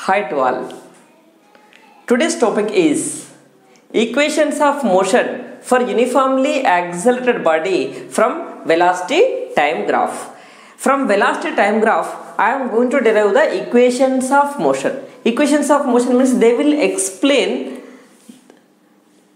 Hi to all. Today's topic is equations of motion for uniformly accelerated body from velocity time graph. From velocity time graph, I am going to derive the equations of motion. Equations of motion means they will explain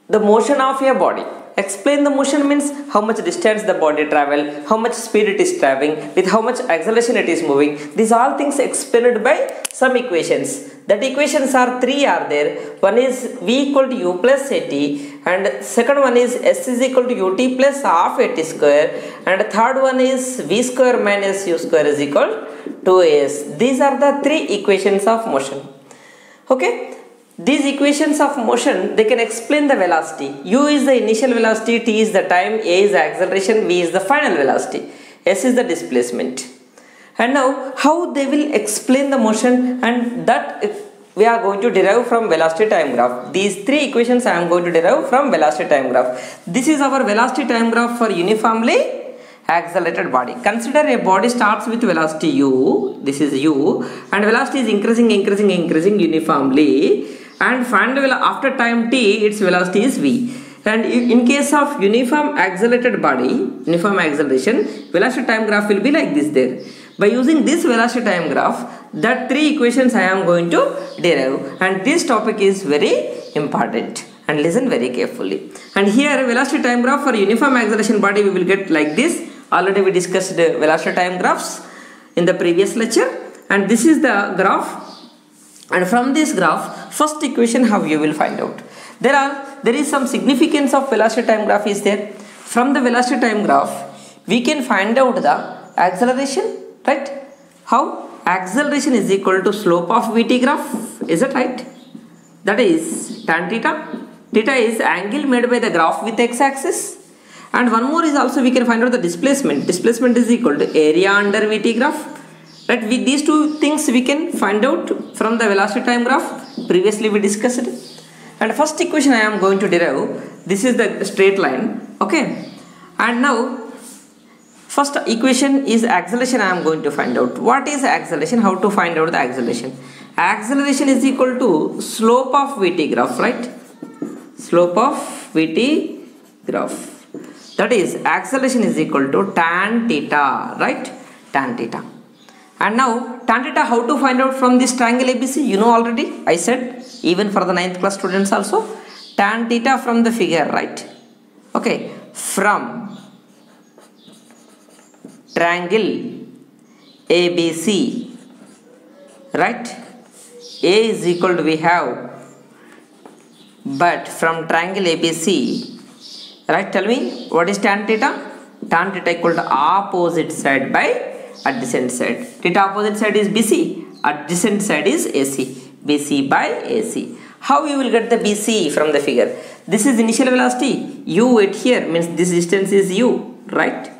the motion of a body. Explain the motion means how much distance the body travel, how much speed it is traveling, with how much acceleration it is moving. These all things explained by some equations. That equations are three are there. One is v equal to u plus at, and second one is s is equal to ut plus half at square, and third one is v square minus u square is equal to as. These are the three equations of motion. Okay. These equations of motion, they can explain the velocity. U is the initial velocity, t is the time, a is the acceleration, v is the final velocity, s is the displacement. And now how they will explain the motion, and that we are going to derive from velocity time graph. These three equations I am going to derive from velocity time graph. This is our velocity time graph for uniformly accelerated body. Consider a body starts with velocity u, this is u, and velocity is increasing uniformly, and finally after time t its velocity is v. And in case of uniform accelerated body, uniform acceleration, velocity time graph will be like this there. By using this velocity time graph, that three equations I am going to derive, and this topic is very important, and listen very carefully. And here velocity time graph for uniform acceleration body we will get like this. Already we discussed velocity time graphs in the previous lecture, and this is the graph. And from this graph, first equation how you will find out. There is some significance of velocity time graph is there. From the velocity time graph, we can find out the acceleration, right? How? Acceleration is equal to slope of vt graph. Is it right? That is tan theta. Theta is angle made by the graph with x-axis. And one more is also we can find out the displacement. Displacement is equal to area under vt graph. Right, with these two things we can find out from the velocity time graph. Previously we discussed it. And first equation I am going to derive. This is the straight line. Okay. And now first equation is acceleration I am going to find out. What is acceleration? How to find out the acceleration? Acceleration is equal to slope of vt graph, right? Slope of vt graph. That is acceleration is equal to tan theta, right? Tan theta. And now tan theta how to find out from this triangle ABC? You know already, I said, even for the 9th class students also. Tan theta from the figure, right? Okay, from triangle ABC, right? A is equal to we have, but from triangle ABC, right? Tell me what is tan theta? Tan theta equal to opposite side by adjacent side. Theta opposite side is BC, adjacent side is AC. BC by AC. How you will get the BC from the figure? This is initial velocity. U at here means this distance is U, right?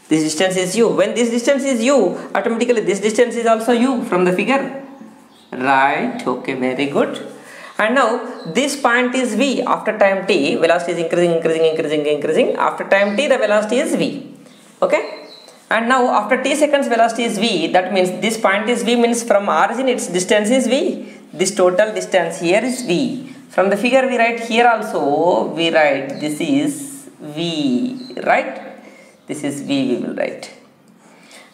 This distance is U. When this distance is U, automatically this distance is also U from the figure. Right? Okay, very good. And now this point is V. After time t, velocity is increasing. After time t, the velocity is V. Okay? And now after t seconds velocity is v, that means this point is v, means from origin its distance is v. This total distance here is v. From the figure we write here also, we write this is v, right? This is v we will write.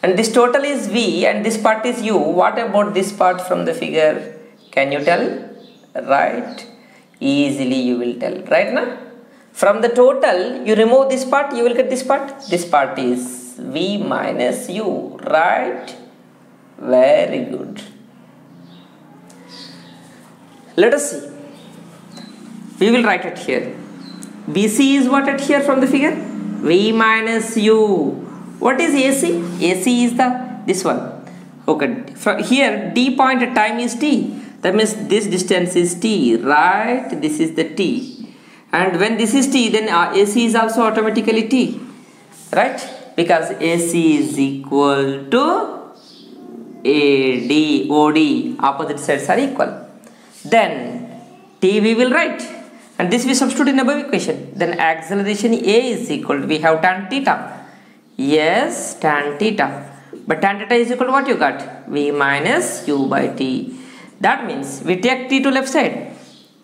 And this total is v and this part is u. What about this part from the figure? Can you tell? Right? Easily you will tell, right now? From the total, you remove this part, you will get this part. This part is v minus u, right? Very good. Let us see. We will write it here. BC is what at here from the figure? V minus u. What is AC? AC is this one. Okay. From here d point at time is t. That means this distance is t, right? This is the t. And when this is t, then AC is also automatically t, right? Because AC is equal to AD, OD, opposite sides are equal. Then T we will write, and this we substitute in above equation. Then acceleration A is equal to, we have tan theta. Yes, tan theta. But tan theta is equal to what you got? V minus u by t. That means we take t to left side.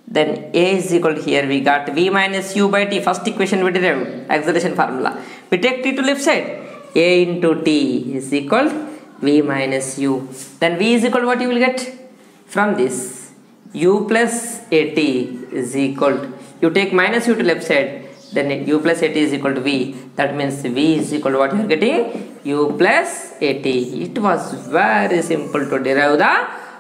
Then a is equal to, here we got v minus u by t. First equation we derived, acceleration formula. We take t to left side. A into t is equal to v minus u. Then v is equal to what you will get from this, u plus at is equal to, you take minus u to left side, then u plus at is equal to v. That means v is equal to what you are getting, u plus at. It was very simple to derive the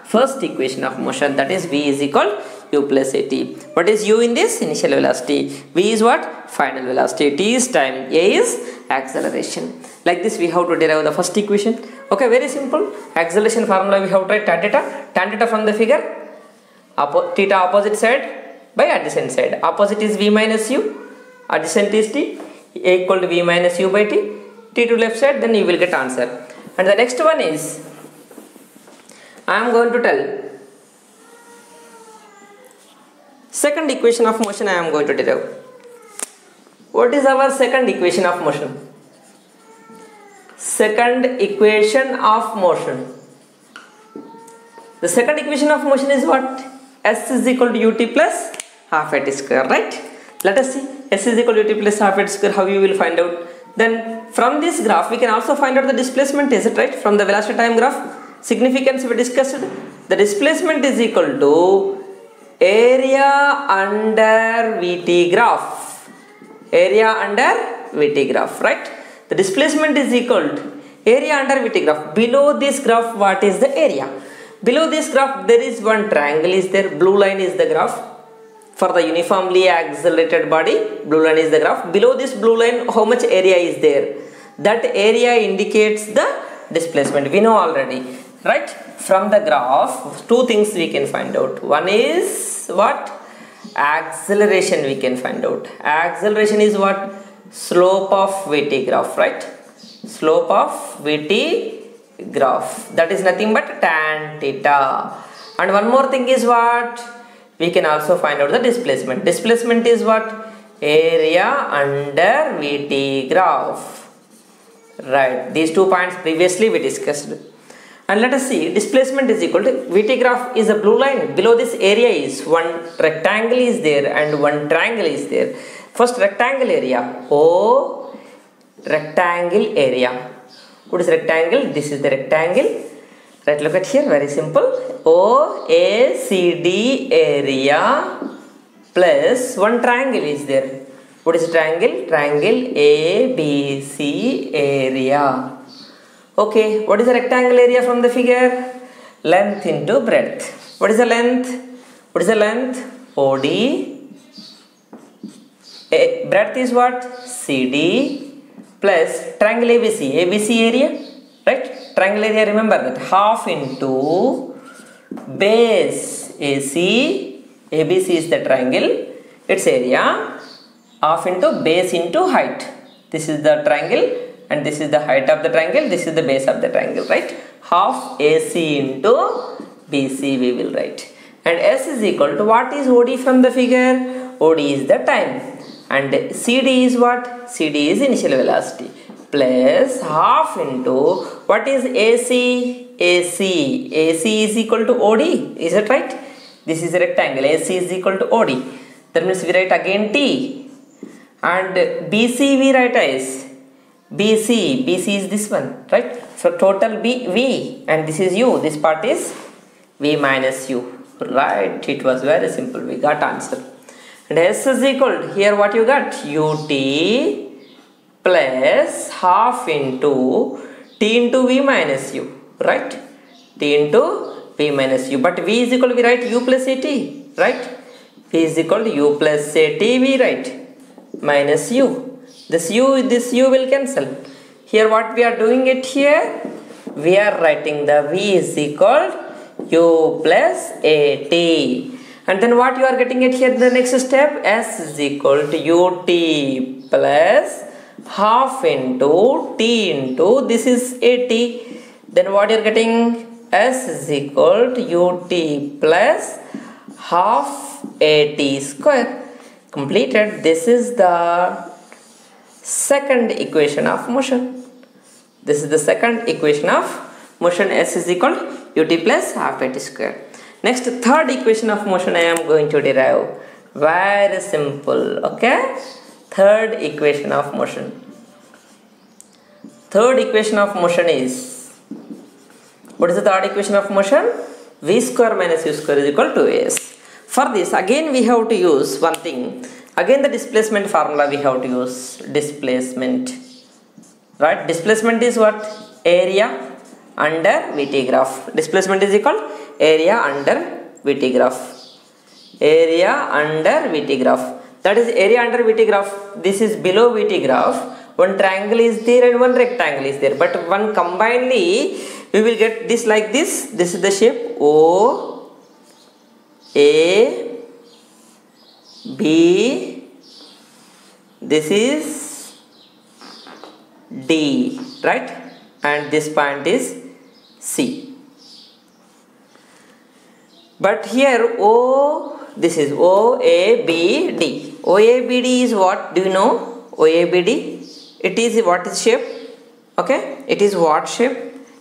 first equation of motion, that is v is equal u plus at. What is u in this? Initial velocity. V is what? Final velocity. T is time. A is acceleration. Like this we have to derive the first equation. Okay, very simple. Acceleration formula we have tried tan theta. Tan theta from the figure, theta opposite side by adjacent side. Opposite is v minus u, adjacent is t. A equal to v minus u by t. T to left side, then you will get answer. And the next one is, I am going to tell second equation of motion. I am going to derive. What is our second equation of motion? Second equation of motion. The second equation of motion is what? S is equal to ut plus half at square, right? Let us see. S is equal to ut plus half at square. How you will find out? Then from this graph we can also find out the displacement, is it right? From the velocity time graph, significance we discussed. The displacement is equal to area under Vt graph. Area under Vt graph, right? The displacement is equal to area under Vt graph. Below this graph, what is the area? Below this graph there is one triangle is there. Blue line is the graph. For the uniformly accelerated body, blue line is the graph. Below this blue line, how much area is there? That area indicates the displacement. We know already, right? From the graph, two things we can find out. One is what? Acceleration we can find out. Acceleration is what? Slope of Vt graph, right? Slope of Vt graph. That is nothing but tan theta. And one more thing is what? We can also find out the displacement. Displacement is what? Area under Vt graph. Right. These 2 points previously we discussed. And let us see. Displacement is equal to Vt graph is a blue line. Below this area is one rectangle is there and one triangle is there. First rectangle area. O rectangle area. What is rectangle? This is the rectangle. Right, look at here, very simple. OACD area plus one triangle is there. What is a triangle? Triangle ABC area. Okay, what is the rectangle area from the figure? Length into breadth. What is the length? What is the length? OD. Breadth is what? CD plus triangle ABC. ABC area, right? Triangle area, remember that, half into base AC. ABC is the triangle, its area, half into base into height. This is the triangle and this is the height of the triangle, this is the base of the triangle, right? Half AC into BC we will write. And S is equal to, what is OD from the figure? OD is the time. And CD is what? CD is initial velocity. Plus half into, what is AC? AC. AC is equal to OD. Is it right? This is a rectangle. AC is equal to OD. That means we write again T. And BC we write as BC. BC is this one, right? So total B, V. And this is U. This part is V minus U. Right? It was very simple. We got answer. And S is equal to, here what you got? UT plus half into T into V minus U, right? T into V minus U. But V is equal to, we write U plus AT, right? V is equal to U plus AT, we write minus U. This U will cancel. Here what we are doing it here? We are writing the V is equal to U plus AT. And then what you are getting it here, the next step, S is equal to UT plus half into T into, this is AT. Then what you are getting, S is equal to UT plus half AT square. Completed. This is the second equation of motion. This is the second equation of motion. S is equal to UT plus half AT square. Next, third equation of motion I am going to derive. Very simple. Okay. Third equation of motion. Third equation of motion is, what is the third equation of motion? V square minus u square is equal to as. For this, again we have to use one thing. Again the displacement formula we have to use. Displacement. Right? Displacement is what? Area under VT graph. Displacement is equal area under VT graph. Area under VT graph. That is area under VT graph. This is below VT graph. One triangle is there and one rectangle is there. But one combinedly, we will get this like this. This is the shape O, A, B. This is D, right? And this point is C. But here O, this is O, A, B, D. O, A, B, D is what? Do you know? O, A, B, D. It is what is shape? Okay. It is what shape?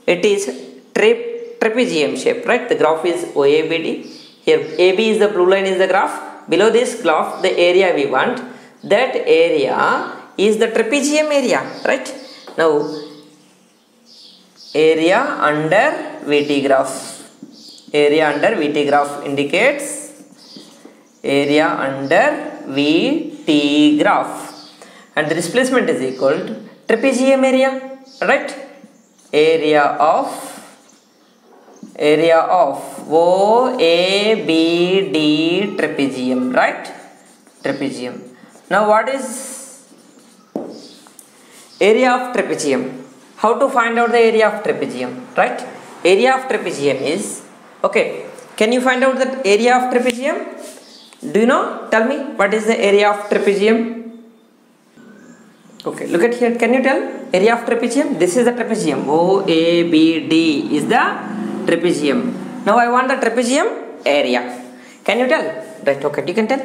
It is trapezium shape, right? The graph is O, A, B, D. Here AB is the blue line is the graph. Below this graph, the area we want. That area is the trapezium area, right? Now, area under VT graph. Area under VT graph indicates area under VT graph. And the displacement is equal to trapezium area, right? Area of O, A, B, D trapezium, right? Trapezium. Now what is area of trapezium? How to find out the area of trapezium, right? Area of trapezium is, okay, can you find out the area of trapezium? Do you know? Tell me, what is the area of trapezium? Okay, look at here. Can you tell area of trapezium? This is the trapezium. O, A, B, D is the trapezium. Now I want the trapezium area. Can you tell? Right, okay, you can tell.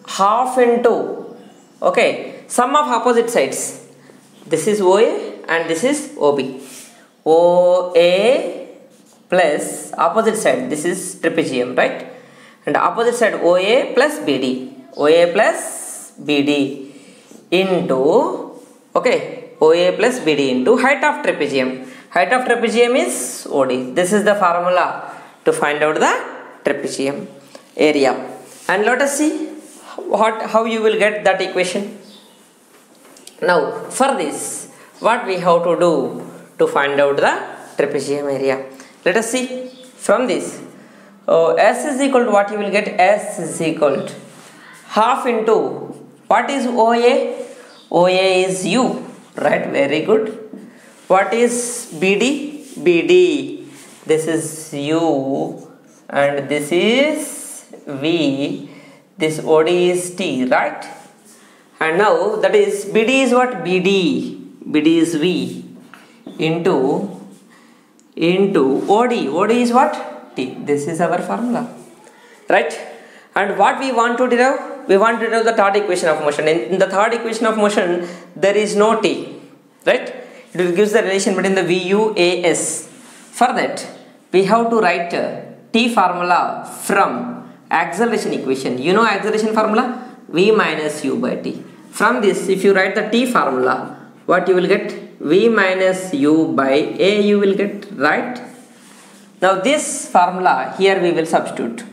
Half into, okay, sum of opposite sides. This is OA and this is OB. OA plus opposite side. This is trapezium, right? And opposite side OA plus BD. OA plus BD into, okay, OA plus BD into height of trapezium. Height of trapezium is OD. This is the formula to find out the trapezium area. And let us see how you will get that equation. Now, for this, what we have to do to find out the trapezium area? Let us see from this. S is equal to what you will get? S is equal to half into, what is OA? OA is U, right? Very good. What is BD? BD, this is U and this is V. This OD is T, right? And now that is BD is what? BD. BD is V into OD. OD is what? T. This is our formula, right? And what we want to derive? We want to derive the third equation of motion. In the third equation of motion, there is no T, right? It gives the relation between the VUAS. For that, we have to write T formula from acceleration equation. You know acceleration formula? V minus U by T. From this, if you write the T formula, what you will get? V minus U by A you will get, right? Now this formula, here we will substitute.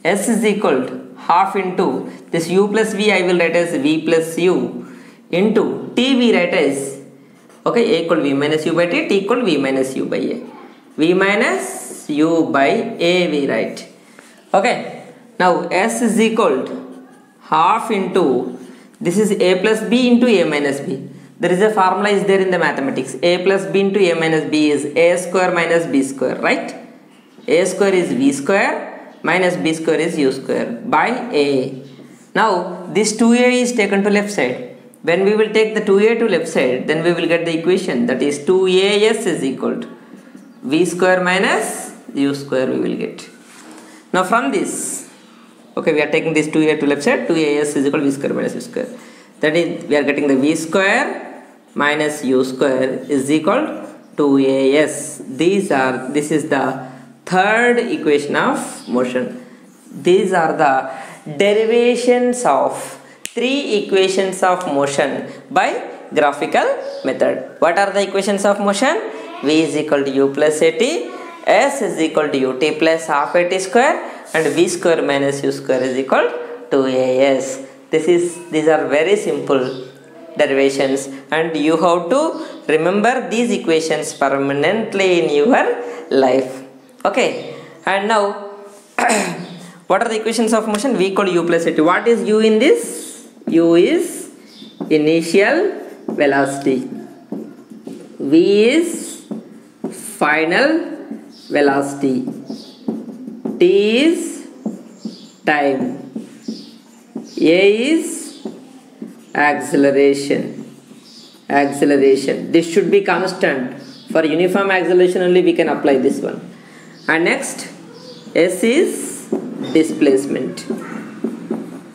S is equal to half into this U plus V I will write as V plus U into T we write as, okay, A equal V minus U by T, T equal V minus U by A. V minus U by A we write. Okay. Now S is equal to half into, this is A plus B into A minus B. There is a formula is there in the mathematics. A plus B into A minus B is A square minus B square, right? A square is V square minus B square is U square by A. Now this 2A is taken to left side. When we will take the 2A to left side, then we will get the equation, that is 2AS is equal to V square minus U square we will get. Now from this, okay, we are taking this 2A to left side, 2AS is equal to V square minus U square. That is, we are getting the V square minus U square is equal to 2AS. This is the third equation of motion. These are the derivations of three equations of motion by graphical method. What are the equations of motion? V is equal to u plus at, s is equal to ut plus half at square, and v square minus u square is equal to as. These are very simple derivations, and you have to remember these equations permanently in your life. Okay, and now what are the equations of motion? V equal to u plus at. What is u in this? U is initial velocity, v is final velocity, t is time, a is acceleration. This should be constant. For uniform acceleration only we can apply this one. And next, s is displacement.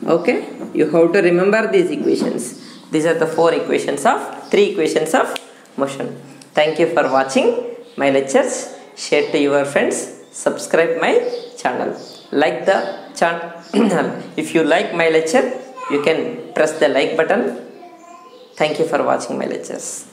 Okay, you have to remember these equations. These are the three equations of motion. Thank you for watching my lectures. Share to your friends. Subscribe my channel. Like the channel. If you like my lecture, you can press the like button. Thank you for watching my lectures.